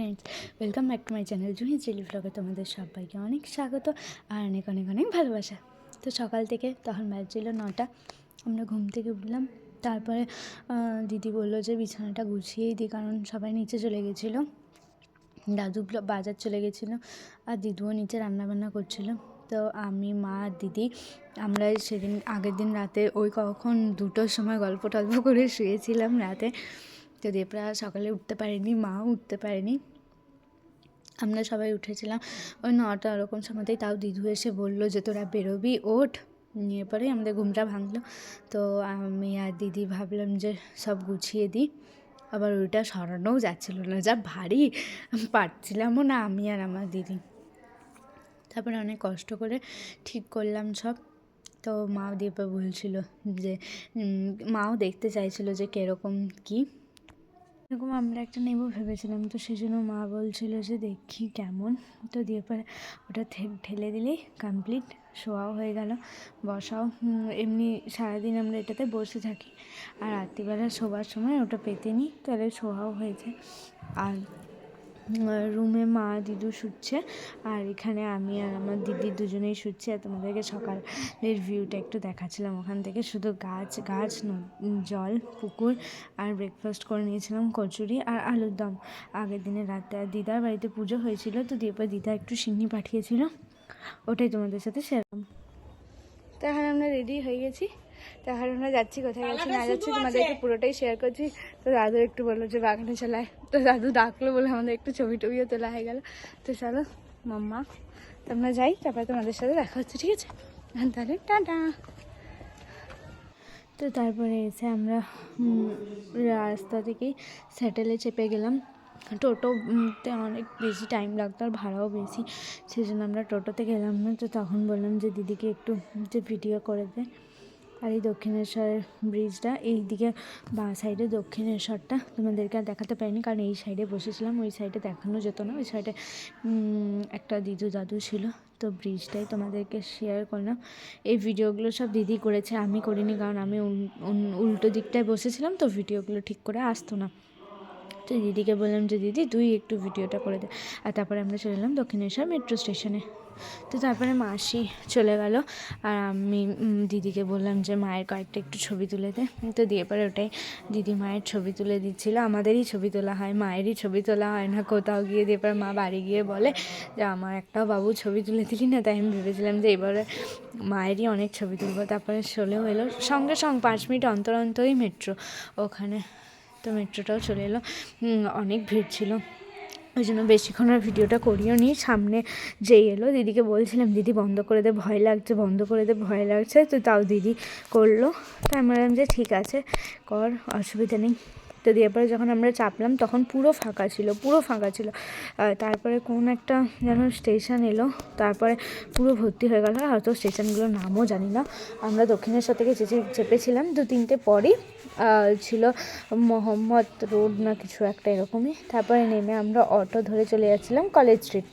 Friends, welcome back to my channel Juhi daily ব্লগে তোমাদের সবাইকে অনেক স্বাগত আর অনেক অনেক অনেক ভালোবাসা। তো সকাল থেকে তখন বাজছিল 9টা, আমরা ঘুম থেকে উঠলাম। তারপরে দিদি বললো যে বিছানাটা গুছিয়েই দিই, কারণ সবাই নিচে চলে গেছিলো, দাদু বাজার চলে গেছিলো আর দিদুও নিচে রান্নাবান্না করছিলো। তো আমি, মা আর দিদি আমরা সেদিন আগের দিন রাতে ওই কখন 2টোর সময় গল্প টল্প করে শুয়েছিলাম রাতে। তো দেবরা সকালে উঠতে পারেনি, মাও উঠতে পারেনি, আমরা সবাই উঠেছিলাম ওই 9টা ওরকম সময়তেই। তাও দিদু এসে বললো যে তোরা বেরোবি, ওঠ। নিয়ে পরেই আমাদের ঘুমটা ভাঙলো। তো আমি আর দিদি ভাবলাম যে সব গুছিয়ে দিই, আবার ওইটা সরানোও যাচ্ছিলো না, যা ভারী, পারছিলামও না আমি আর আমার দিদি। তারপরে অনেক কষ্ট করে ঠিক করলাম সব। তো মাও দিয়ে বলছিল যে মাও দেখতে চাইছিলো যে কীরকম কী। এরকম আমরা একটা নেবো ভেবেছিলাম, তো সেই জন্য মা বলছিল যে দেখি কেমন। তো দিয়ে পরে ওটা ঢেলে দিলেই কমপ্লিট, শোয়াও হয়ে গেল, বসাও। এমনি সারাদিন আমরা এটাতে বসে থাকি, আর রাত্রিবেলা শোবার সময় ওটা পেতে নিই, তাহলে শোয়াও হয়েছে। আর রুমে মা দিদু শুচ্ছে, আর এখানে আমি আর আমার দিদি দুজনেই শুচ্ছি। আর তোমাদেরকে সকালের ভিউটা একটু দেখাচ্ছিলাম ওখান থেকে, শুধু গাছ গাছ, জল, পুকুর। আর ব্রেকফাস্ট করে নিয়েছিলাম কচুরি আর আলুর দম আগের দিনের রাতে। আর দিদার বাড়িতে পুজো হয়েছিল, তো দিয়ে দিদা একটু সিন্নি পাঠিয়েছিল, ওটাই তোমাদের সাথে শেয়ার করলাম। তো এখন আমরা রেডি হয়ে গেছি, তো এখন আমরা যাচ্ছি, কোথায় যাচ্ছি না যাচ্ছি তোমাদেরকে পুরোটাই শেয়ার করছি। তো দাদু একটু বললো যে বাগানে চলায়, তো দাদু ডাকলো বলে আমাদের একটু ছবি টবিও তোলা হয়ে গেল। তো চলো মাম্মা, তো আমরা যাই, তারপরে তোমাদের সাথে দেখা হচ্ছে, ঠিক আছে? তাহলে টাটা। তো তারপরে এসে আমরা রাস্তা থেকেই স্যাটেলে চেপে গেলাম। টোটোতে অনেক বেশি টাইম লাগতো আর ভাড়াও বেশি, সেই জন্য আমরা টোটোতে গেলাম না। তো তখন বললাম যে দিদিকে একটু যে ভিডিও করে দে। আর এই দক্ষিণেশ্বরের ব্রিজটা, এই দিকে বাঁ সাইডে দক্ষিণেশ্বরটা তোমাদেরকে আর দেখাতে পারিনি, কারণ এই সাইডে বসেছিলাম, ওই সাইডে দেখানো যেত না। ওই সাইডে একটা দিদু দাদু ছিল, তো ব্রিজটাই তোমাদেরকে শেয়ার করলাম। এই ভিডিওগুলো সব দিদি করেছে, আমি করিনি, কারণ আমি উল্টো দিকটায় বসেছিলাম, তো ভিডিওগুলো ঠিক করে আসতো না। তো দিদিকে বললাম যে দিদি তুই একটু ভিডিওটা করে দে। আর তারপরে আমরা চলে এলাম দক্ষিণেশ্বর মেট্রো স্টেশনে। তো তারপরে মাসি চলে গেল, আর আমি দিদিকে বললাম যে মায়ের কয়েকটা একটু ছবি তুলে দে। তো দিয়ে পরে ওটাই দিদি মায়ের ছবি তুলে দিচ্ছিল। আমাদেরই ছবি তোলা হয়, মায়েরই ছবি তোলা হয় না কোথাও গিয়ে। দিয়ে পরে মা বাড়ি গিয়ে বলে যে আমার একটাও বাবু ছবি তুলে দিলি না। তাই আমি ভেবেছিলাম যে এবারে মায়েরই অনেক ছবি তুলবো। তারপরে চলেও এলো, সঙ্গে 5 মিনিট অন্তর অন্তরই মেট্রো ওখানে। তো মেট্রোটাও চলে এলো, অনেক ভিড় ছিল, ওই জন্য বেশিক্ষণ আর ভিডিওটা করিও নি। সামনে যেই এলো দিদিকে বলছিলাম দিদি বন্ধ করে দে, ভয় লাগছে, বন্ধ করে দে, ভয় লাগছে। তো তাও দিদি করলো, তো আমি বললাম যে ঠিক আছে কর, অসুবিধা নেই। তো দিয়ে পরে যখন আমরা চাপলাম তখন পুরো ফাঁকা ছিল, পুরো ফাঁকা ছিল। তারপরে কোন একটা যেন স্টেশন এলো, তারপরে পুরো ভর্তি হয়ে গেল। হয়তো স্টেশনগুলোর নামও জানি না। আমরা দক্ষিণেশ্বর থেকে চেপেছিলাম 2-3টে পরই ছিল মোহাম্মদ রোড না কিছু একটা এরকমই। তারপরে নেমে আমরা অটো ধরে চলে যাচ্ছিলাম কলেজ স্ট্রিট।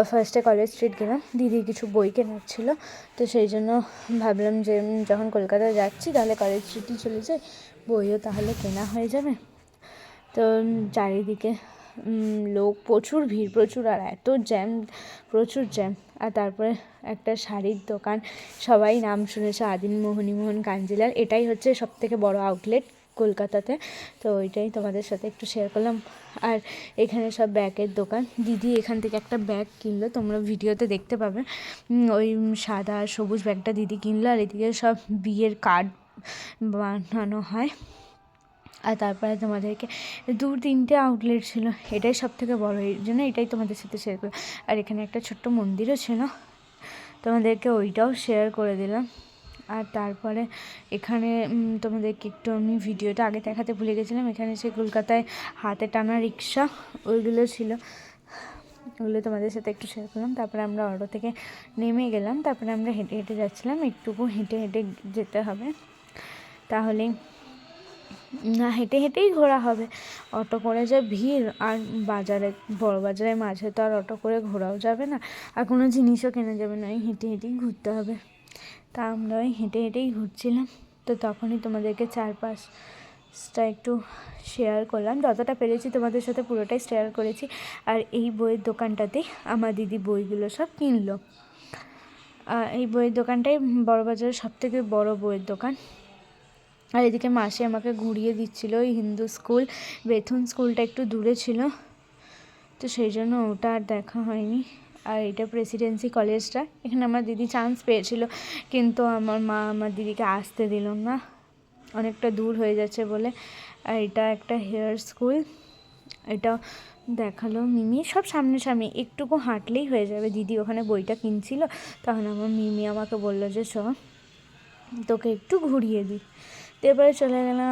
ফার্স্টে কলেজ স্ট্রিট গেলাম, দিদি কিছু বই কেনার ছিল, তো সেই জন্য ভাবলাম যে যখন কলকাতায় যাচ্ছি তাহলে কলেজ স্ট্রিটই চলে যাই, বইও তাহলে কেনা হয়ে যাবে। তো চারিদিকে লোক, প্রচুর ভিড়, প্রচুর, আর এত জ্যাম, প্রচুর জ্যাম। আর তারপরে একটা শাড়ির দোকান, সবাই নাম শুনেছে, আদিন মোহন কাঞ্জিলাল, এটাই হচ্ছে সবথেকে বড় আউটলেট কলকাতাতে। তো ওইটাই তোমাদের সাথে একটু শেয়ার করলাম। আর এখানে সব ব্যাগের দোকান, দিদি এখান থেকে একটা ব্যাগ কিনলো, তোমরা ভিডিওতে দেখতে পাবে। ওই সাদা আর সবুজ ব্যাগটা দিদি কিনলো। আর এদিকে সব বিয়ের কার্ড বানানো হয়। আর তারপরে তোমাদেরকে 2-3টে আউটলেট ছিল, এটাই সব থেকে বড়, এই জন্য এটাই তোমাদের সাথে শেয়ার করলাম। আর এখানে একটা ছোট্ট মন্দিরও ছিল, তোমাদেরকে ওইটাও শেয়ার করে দিলাম। আর তারপরে এখানে তোমাদেরকে একটু আমি ভিডিওটা আগে দেখাতে ভুলে গেছিলাম, এখানে সে কলকাতায় হাতে টানা রিক্সা ওইগুলো ছিল, ওগুলো তোমাদের সাথে একটু শেয়ার করলাম। তারপরে আমরা অটো থেকে নেমে গেলাম, তারপরে আমরা হেঁটে হেঁটে যাচ্ছিলাম, একটুকু হেঁটে হেঁটে যেতে হবে, তাহলে না হেঁটে হেঁটেই ঘোরা হবে, অটো করে যা ভিড়। আর বাজারে, বড় বাজারের মাঝে তো আর অটো করে ঘোরাও যাবে না, আর কোনো জিনিসও কেনা যাবে না, ওই হেঁটে হেঁটেই ঘুরতে হবে। তা আমরা ওই হেঁটে হেঁটেই ঘুরছিলাম। তো তখনই তোমাদেরকে চারপাশ একটু শেয়ার করলাম, যতটা পেরেছি তোমাদের সাথে পুরোটাই শেয়ার করেছি। আর এই বইয়ের দোকানটাতেই আমার দিদি বইগুলো সব কিনলো। এই বইয়ের দোকানটাই বড়বাজারের সবথেকে বড় বইয়ের দোকান। আর এদিকে মাসি আমাকে ঘুরিয়ে দিচ্ছিলো ওই হিন্দু স্কুল, বেথুন স্কুলটা একটু দূরে ছিল, তো সেই জন্য ওটা আর দেখা হয়নি। আর এটা প্রেসিডেন্সি কলেজটা, এখানে আমার দিদি চান্স পেয়েছিল, কিন্তু আমার মা আমার দিদিকে আসতে দিল না, অনেকটা দূর হয়ে যাচ্ছে বলে। আর এটা একটা হেয়ার স্কুল, এটা দেখালো মিমি, সব সামনাসামনি, একটুকু হাঁটলেই হয়ে যাবে। দিদি ওখানে বইটা কিনছিল, তখন আমার মিমি আমাকে বললো যে চ তোকে একটু ঘুরিয়ে দিই। তো এবারে চলে গেলাম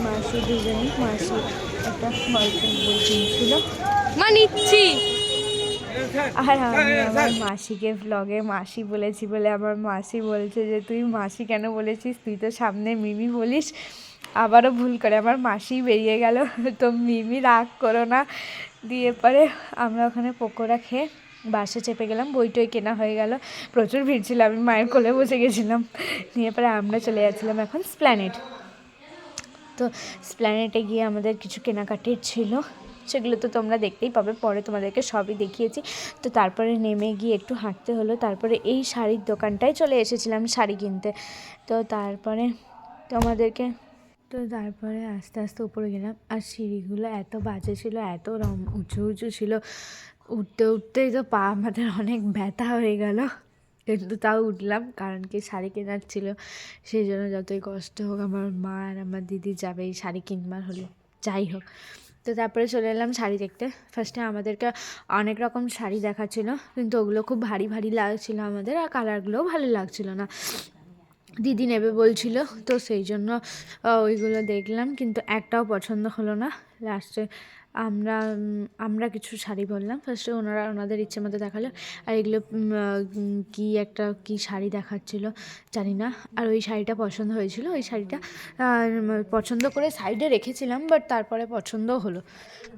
মাসি দুজনেই। মাসি একটা গল্পের বই কিনছিল, মা নিচ্ছি। আর আমি আমার মাসিকে ব্লগে মাসি বলেছি বলে আমার মাসি বলছে যে তুই মাসি কেন বলেছিস, তুই তো সামনে মিমি বলিস। আবারও ভুল করে আমার মাসি বেরিয়ে গেল, তো মিমি রাগ করো না। দিয়ে পরে আমরা ওখানে পকোড়া খেয়ে বাসে চেপে গেলাম, বইটই কেনা হয়ে গেল, প্রচুর ভিড় ছিল, আমি মায়ের কোলে বসে গেছিলাম। নিয়ে পরে আমরা চলে যাচ্ছিলাম এখন স্প্ল্যানেড। তো স্প্ল্যানেডে গিয়ে আমাদের কিছু কেনাকাটির ছিল, সেগুলো তো তোমরা দেখতেই পাবে, পরে তোমাদেরকে সবই দেখিয়েছি। তো তারপরে নেমে গিয়ে একটু হাঁটতে হলো, তারপরে এই শাড়ির দোকানটায় চলে এসেছিলাম শাড়ি কিনতে। তো তারপরে আস্তে আস্তে উপরে গেলাম, আর সিঁড়িগুলো এত বাজে ছিল, এত উঁচু উঁচু ছিল, উঠতে উঠতেই তো পা আমাদের অনেক ব্যথা হয়ে গেল, কিন্তু তাও উঠলাম, কারণ কি শাড়ি কেনার ছিল, সেই জন্য যতই কষ্ট হোক আমার মা আর আমার দিদি যাবে এই শাড়ি কিনবার হলে, যাই হোক। তো তারপরে চলে এলাম শাড়ি দেখতে। ফার্স্টে আমাদেরকে অনেক রকম শাড়ি দেখাচ্ছিলো, কিন্তু ওগুলো খুব ভারী ভারী লাগছিলো আমাদের, আর কালারগুলোও ভালো লাগছিলো না। দিদি নেবে বলছিল, তো সেই জন্য ওইগুলো দেখলাম, কিন্তু একটাও পছন্দ হলো না। লাস্টে আমরা কিছু শাড়ি বললাম, ফার্স্টে ওনাদের ইচ্ছে মতো দেখালো, আর এগুলো কি শাড়ি দেখাচ্ছিলো জানি না। আর ওই শাড়িটা পছন্দ হয়েছিল, ওই শাড়িটা পছন্দ করে সাইডে রেখেছিলাম, বাট তারপরে পছন্দও হলো।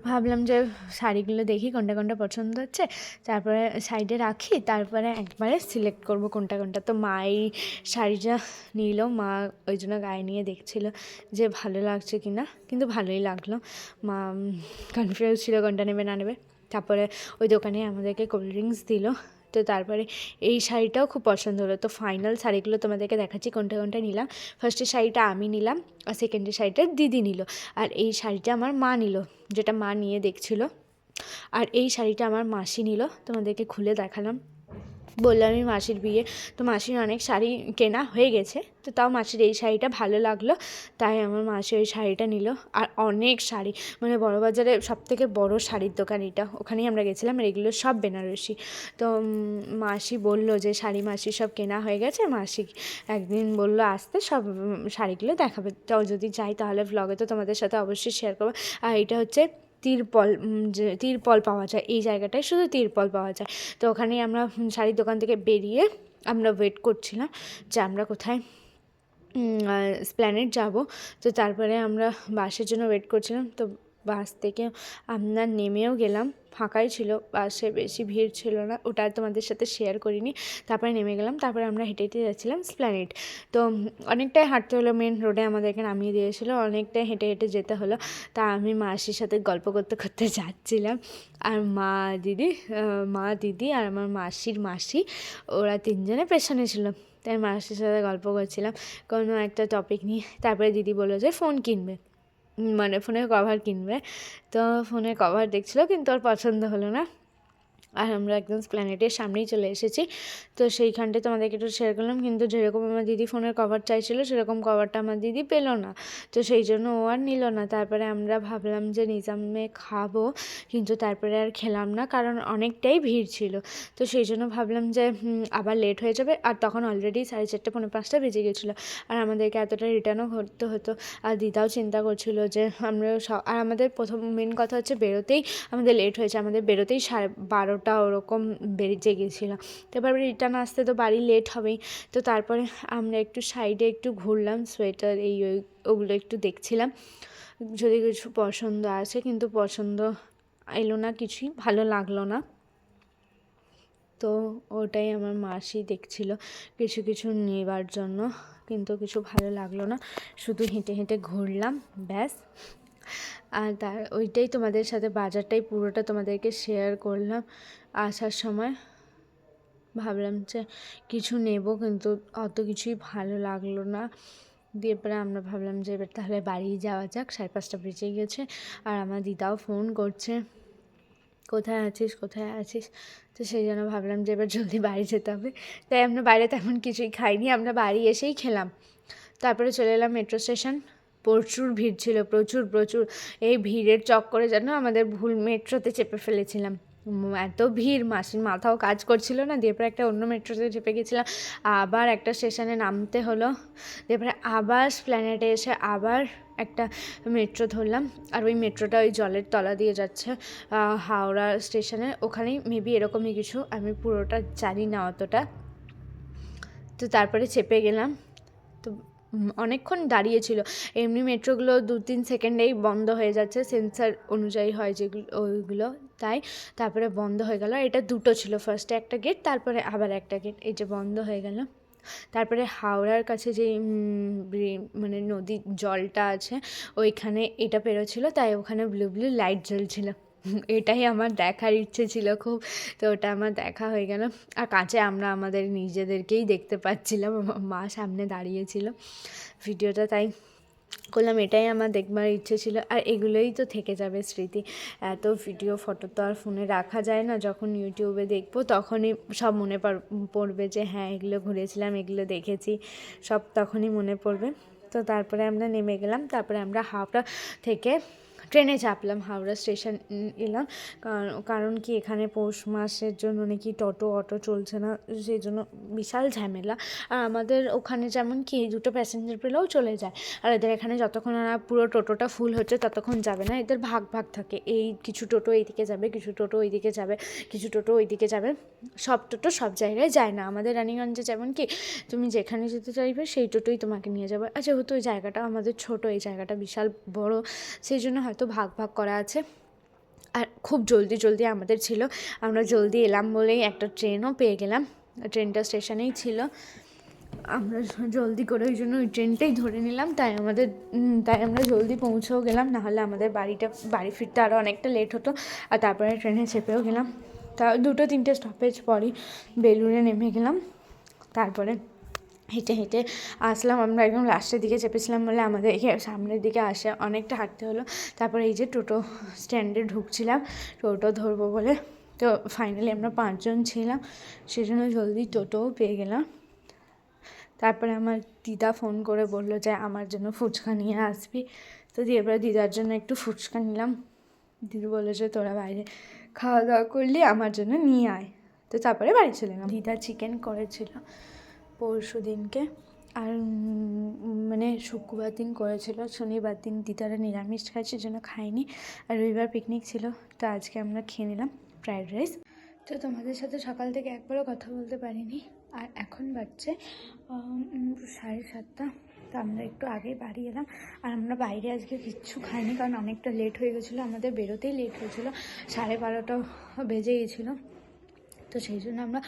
ভাবলাম যে শাড়িগুলো দেখি কোনটা কোনটা পছন্দ হচ্ছে, তারপরে সাইডে রাখি, তারপরে একবারে সিলেক্ট করব কোনটা কোনটা। তো মা এই শাড়িটা নিল, মা ওই জন্য গায়ে নিয়ে দেখছিল যে ভালো লাগছে কি না, কিন্তু ভালোই লাগলো। মা কনফিউজ ছিল কোনটা নেবে না নেবে। তারপরে ওই দোকানে আমাদেরকে কোল্ড ড্রিঙ্কস দিল। তো তারপরে এই শাড়িটাও খুব পছন্দ হলো। তো ফাইনাল শাড়িগুলো তোমাদেরকে দেখাচ্ছি কোনটা কোনটা নিলাম। ফার্স্টের শাড়িটা আমি নিলাম, আর সেকেন্ডের শাড়িটা দিদি নিল, আর এই শাড়িটা আমার মা নিল, যেটা মা নিয়ে দেখছিল। আর এই শাড়িটা আমার মাসি নিল, তোমাদেরকে খুলে দেখালাম। বললামই মাসির বিয়ে, তো মাসির অনেক শাড়ি কেনা হয়ে গেছে, তো তাও মাসির এই শাড়িটা ভালো লাগলো, তাই আমার মাসি ওই শাড়িটা নিল। আর অনেক শাড়ি, মানে বড়বাজারে সবথেকে বড় শাড়ির দোকান এটা, ওখানেই আমরা গেছিলাম, আর এগুলো সব বেনারসি। তো মাসি বলল যে শাড়ি মাসি সব কেনা হয়ে গেছে, মাসি একদিন বললো আসতে সব শাড়িগুলো দেখাবে, তো যদি যাই তাহলে ভ্লগে তো তোমাদের সাথে অবশ্যই শেয়ার করবো। আর এটা হচ্ছে তিরপল, যে তিরপল পাওয়া যায় এই জায়গাটায়, শুধু তিরপল পাওয়া যায়। তো ওখানেই আমরা শাড়ির দোকান থেকে বেরিয়ে আমরা ওয়েট করছিলাম যে আমরা কোথায় স্প্ল্যানেড যাব। তো তারপরে আমরা বাসের জন্য ওয়েট করছিলাম, তো বাস থেকে আমরা নেমেও গেলাম, ফাঁকাই ছিল, বাসে বেশি ভিড় ছিল না, ওটা তোমাদের সাথে শেয়ার করিনি। তারপরে নেমে গেলাম, তারপরে আমরা হেঁটে হেঁটে যাচ্ছিলাম স্প্ল্যানেড। তো অনেকটাই হাঁটতে হলো, মেন রোডে আমাদেরকে নামিয়ে দিয়েছিলো, অনেকটাই হেঁটে হেঁটে যেতে হলো। তা আমি মাসির সাথে গল্প করতে করতে যাচ্ছিলাম, আর মা দিদি আর আমার মাসির মাসি, ওরা তিনজনে পেছনে ছিল। তাই মাসির সাথে গল্প করছিলাম কোনো একটা টপিক নিয়ে। তারপরে দিদি বললো যে ফোন কিনবে, মানে ফোনের কভার কিনবে। তো ফোনের কভার দেখছিলো, কিন্তু ওর পছন্দ হলো না। আর আমরা একদম স্প্ল্যানেডের সামনেই চলে এসেছি। তো সেইখানটায় তোমাদেরকে একটু শেয়ার করলাম, কিন্তু যেরকম আমার দিদি ফোনের কভার চাইছিলো সেরকম কভারটা আমার দিদি পেলো না, তো সেই জন্য ও আর নিল না। তারপরে আমরা ভাবলাম যে নিজামে খাবো, কিন্তু তারপরে আর খেলাম না, কারণ অনেকটাই ভিড় ছিল। তো সেই জন্য ভাবলাম যে আবার লেট হয়ে যাবে, আর তখন অলরেডি 4:30 পৌনে 5টা বেজে গেছিলো, আর আমাদেরকে এতটা রিটার্নও করতে হতো। আর দিদাও চিন্তা করছিলো যে আমরা আর আমাদের প্রথম মেন কথা হচ্ছে বেরোতেই আমাদের লেট হয়েছে, আমাদের বেরোতেই 12:30 ওরকম বেরিয়ে গেছিলো। তো এবার রিটার্ন আসতে তো বাড়ি লেট হবেই। তো তারপরে আমরা একটু সাইডে একটু ঘুরলাম, সোয়েটার ওগুলো একটু দেখছিলাম যদি কিছু পছন্দ আসে, কিন্তু পছন্দ এলো না, কিছুই ভালো লাগলো না। তো ওটাই আমার মাসি দেখছিল কিছু কিছু নেবার জন্য, কিন্তু কিছু ভালো লাগলো না, শুধু হেঁটে হেঁটে ঘুরলাম ব্যাস। আর ওইটাই তোমাদের সাথে বাজারটাই পুরোটা তোমাদেরকে শেয়ার করলাম। আসার সময় ভাবলাম যে কিছু নেব, কিন্তু অত কিছুই ভালো লাগলো না। দিয়ে পরে আমরা ভাবলাম যে এবার তাহলে বাড়ি যাওয়া যাক, 5:30 বেজে গেছে। আর আমার দিদাও ফোন করছে, কোথায় আছিস কোথায় আছিস। তো সেই জন্য ভাবলাম যে এবার জলদি বাড়ি যেতে হবে। তাই আমরা বাইরে তেমন কিছুই খাইনি, আমরা বাড়ি এসেই খেলাম। তারপরে চলে এলাম মেট্রো স্টেশন। প্রচুর ভিড় ছিল, প্রচুর প্রচুর। এই ভিড়ের চক্করে যেন আমাদের ভুল মেট্রোতে চেপে ফেলেছিলাম। এত ভিড়, মাসির মাথাও কাজ করছিল না। দিয়ে পরে একটা অন্য মেট্রোতে চেপে গেছিলাম, আবার একটা স্টেশনে নামতে হলো। দিয়ে পরে আবার স্প্ল্যানেডে এসে আবার একটা মেট্রো ধরলাম। আর ওই মেট্রোটা ওই জলের তলা দিয়ে যাচ্ছে হাওড়া স্টেশনে, ওখানেই মেবি এরকমই কিছু, আমি পুরোটা জানি না অতটা। তো তারপরে চেপে গেলাম। তো অনেকক্ষণ দাঁড়িয়েছিল। এমনি মেট্রোগুলো 2-3 সেকেন্ডেই বন্ধ হয়ে যাচ্ছে, সেন্সার অনুযায়ী হয় যেগুলো ওইগুলো, তাই। তারপরে বন্ধ হয়ে গেল। এটা দুটো ছিল, ফার্স্টে একটা গেট, তারপরে আবার একটা গেট, এই যে বন্ধ হয়ে গেল। তারপরে হাওড়ার কাছে যে মানে নদীর জলটা আছে ওইখানে এটা পেরোচ্ছিল, তাই ওখানে ব্লু ব্লু লাইট জ্বলছিল। এটাই আমার দেখার ইচ্ছে ছিল খুব, তো ওটা আমার দেখা হয়ে গেল। আর কাছে আমরা আমাদের নিজেদেরকেই দেখতে পাচ্ছিলাম, মা সামনে দাঁড়িয়েছিল। ভিডিওটা তাই করলাম, এটাই আমার দেখবার ইচ্ছে ছিল। আর এগুলোই তো থেকে যাবে স্মৃতি। এত ভিডিও ফটো তো আর ফোনে রাখা যায় না, যখন ইউটিউবে দেখবো তখনই সব মনে পড়বে যে হ্যাঁ এগুলো ঘুরেছিলাম, এগুলো দেখেছি, সব তখনই মনে পড়বে। তো তারপরে আমরা নেমে গেলাম। তারপরে আমরা হাওড়া থেকে ট্রেনে চাপলাম, হাওড়া স্টেশন এলাম। কারণ কি এখানে পৌষ মাসের জন্য নাকি টোটো অটো চলছে না, সেই জন্য বিশাল ঝামেলা। আর আমাদের ওখানে যেমন কি 2টো প্যাসেঞ্জার পেলেও চলে যায়, আর এদের এখানে যতক্ষণ না পুরো টোটোটা ফুল হচ্ছে ততক্ষণ যাবে না। এদের ভাগ ভাগ থাকে, এই কিছু টোটো এইদিকে যাবে, কিছু টোটো ওইদিকে যাবে, কিছু টোটো ওইদিকে যাবে। সব টোটো সব জায়গায় যায় না। আমাদের রানীগঞ্জে যেমন কি তুমি যেখানে যেতে চাইবে সেই টোটোই তোমাকে নিয়ে যাবে। আর যেহেতু ওই জায়গাটা আমাদের ছোটো, এই জায়গাটা বিশাল বড়, সেই জন্য হয়তো ভাগ ভাগ করা আছে। আর খুব জলদি জলদি আমাদের ছিল, আমরা জলদি এলাম বলেই একটা ট্রেনও পেয়ে গেলাম। ট্রেনটা স্টেশনেই ছিল, আমরা জলদি করে ওই জন্য ওই ট্রেনটাই ধরে নিলাম। তাই আমরা জলদি পৌঁছেও গেলাম, নাহলে আমাদের বাড়ি ফিরতে আরও অনেকটা লেট হতো। আর তারপরে ট্রেনে চেপেও গেলাম। তা 2-3টে স্টপেজ পরই বেলুড়ে নেমে গেলাম। তারপরে হেঁটে হেঁটে আসলাম। আমরা একদম লাস্টের দিকে চেপেছিলাম বলে আমাদের সামনের দিকে আসে অনেকটা হাঁটতে হলো। তারপরে এই যে টোটো স্ট্যান্ডে ঢুকছিলাম টোটো ধরবো বলে। তো ফাইনালি আমরা 5 জন ছিলাম, সেজন্য জলদি টোটোও পেয়ে গেলাম। তারপরে আমার দিদা ফোন করে বললো যে আমার জন্য ফুচকা নিয়ে আসবি। তো দিয়ে এবার দিদার জন্য একটু ফুচকা নিলাম। দিদি বললো যে তোরা বাইরে খাওয়া দাওয়া করলি, আমার জন্য নিয়ে আয়। তো তারপরে বাড়ি চলে গেলাম। দিদা চিকেন করেছিল পরশু দিনকে, আর মানে শুক্রবার দিন করেছিল, শনিবার দিন দিদারা নিরামিষ খায় সেজন্য খাইনি। আর রবিবার পিকনিক ছিল, তো আজকে আমরা খেয়ে নিলাম ফ্রায়েড রাইস। তো তোমাদের সাথে সকাল থেকে একবারও কথা বলতে পারিনি। আর এখন বাজছে 7:30। তো আমরা একটু আগেই বাড়ি এলাম। আর আমরা বাইরে আজকে কিচ্ছু খাইনি, কারণ অনেকটা লেট হয়ে গেছিলো, আমাদের বেরোতেই লেট হয়েছিলো, 12:30 বেজে গেছিলো। তো সেই জন্য আমরা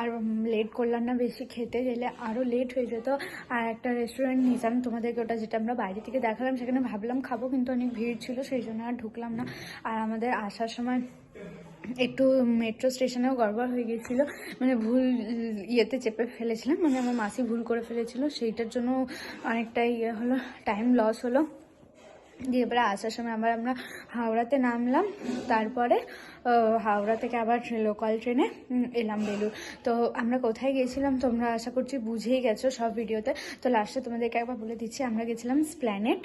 আর লেট করলাম না, বেশি খেতে গেলে আরও লেট হয়ে যেত। আর একটা রেস্টুরেন্ট নিয়েছিলাম তোমাদেরকে, ওটা যেটা আমরা বাইরে থেকে দেখালাম, সেখানে ভাবলাম খাবো, কিন্তু অনেক ভিড় ছিল, সেই জন্য আর ঢুকলাম না। আর আমাদের আসার সময় একটু মেট্রো স্টেশনেও গড়বড় হয়ে গেছিলো, মানে ভুল ইয়েতে চেপে ফেলেছিলাম, মানে আমার মাসি ভুল করে ফেলেছিল, সেইটার জন্য অনেকটাই হলো, টাইম লস হলো। দিয়ে এবারে আসার সময় আমরা হাওড়াতে নামলাম। তারপরে হাওড়া থেকে আবার লোকাল ট্রেনে এলাম বেলুড়। তো আমরা কোথায় গেছিলাম তোমরা আশা করছি বুঝেই গেছো সব ভিডিওতে। তো লাস্টে তোমাদেরকে একবার বলে দিচ্ছি, আমরা গেছিলাম স্প্ল্যানেড,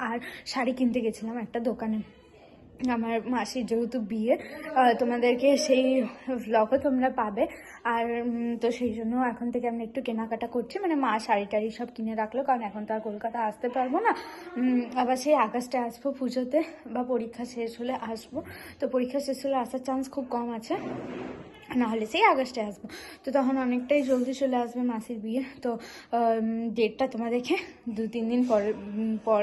আর শাড়ি কিনতে গেছিলাম একটা দোকানে। আমার মাসির যেহেতু বিয়ে, তোমাদেরকে সেই ভ্লগও তোমরা পাবে। আর তো সেই জন্য এখন থেকে আমরা একটু কেনাকাটা করছি, মানে মা শাড়ি টাড়ি সব কিনে রাখলো, কারণ এখন তো আর কলকাতা আসতে পারবো না। আবার সেই আগস্টে আসবো পুজোতে, বা পরীক্ষা শেষ হলে আসবো। তো পরীক্ষা শেষ হলে আসার চান্স খুব কম আছে। নাহলে সেই আগস্টে আসবো। তো তখন অনেকটাই জলদি চলে আসবে মাসির বিয়ে। তো ডেটটা তোমাদেরকে 2-3 দিন পর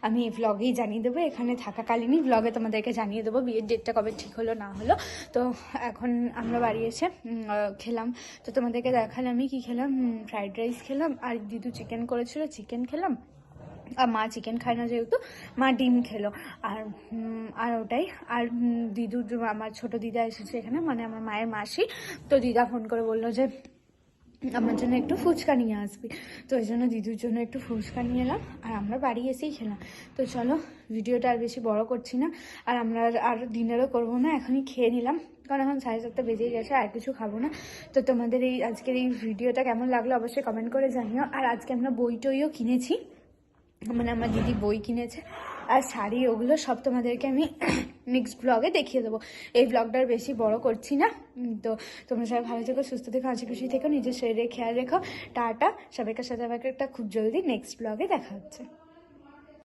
আমি ভ্লগেই জানিয়ে দেবো, এখানে থাকাকালীনই ভ্লগে তোমাদেরকে জানিয়ে দেবো বিয়ের ডেটটা কবে ঠিক হলো না হলো। তো এখন আমরা বাড়ি এসে খেলাম। তো তোমাদেরকে দেখালে আমি কি খেলাম, ফ্রাইড রাইস খেলাম, আর দিদু চিকেন করেছিল, চিকেন খেলাম। আর মা চিকেন খায় না যেহেতু, মা ডিম খেলো। আর ওটাই। আর দিদু, আমার ছোটো দিদা এসেছে এখানে, মানে আমার মায়ের মাসি। তো দিদা ফোন করে বললো যে আমার জন্য একটু ফুচকা নিয়ে আসবি। তো ওই জন্য দিদুর জন্য একটু ফুচকা নিয়ে এলাম, আর আমরা বাড়ি এসেই খেলাম। তো চলো ভিডিওটা আর বেশি বড় করছি না, আর আমরা আর ডিনারও করবো না, এখনই খেয়ে নিলাম, কারণ এখন 7:30 বেজেই গেছে, আর কিছু খাবো না। তো তোমাদের এই আজকের এই ভিডিওটা কেমন লাগলো অবশ্যই কমেন্ট করে জানিও। আর আজকে আমরা বই টইও কিনেছি, মানে আমার দিদি বই কিনেছে, আর শাড়ি, ওগুলো সব তোমাদেরকে আমি নেক্সট ব্লগে দেখিয়ে দেবো। এই ব্লগটার বেশি বড় করছি না। তো তোমরা সবাই ভালো থেকো, সুস্থ থেকো, হাসি খুশি থেকো, নিজের শরীরে খেয়াল রেখো। টাটা, সবাইকার সাথে আমাকে একটা খুব জলদি নেক্সট ব্লগে দেখা হচ্ছে।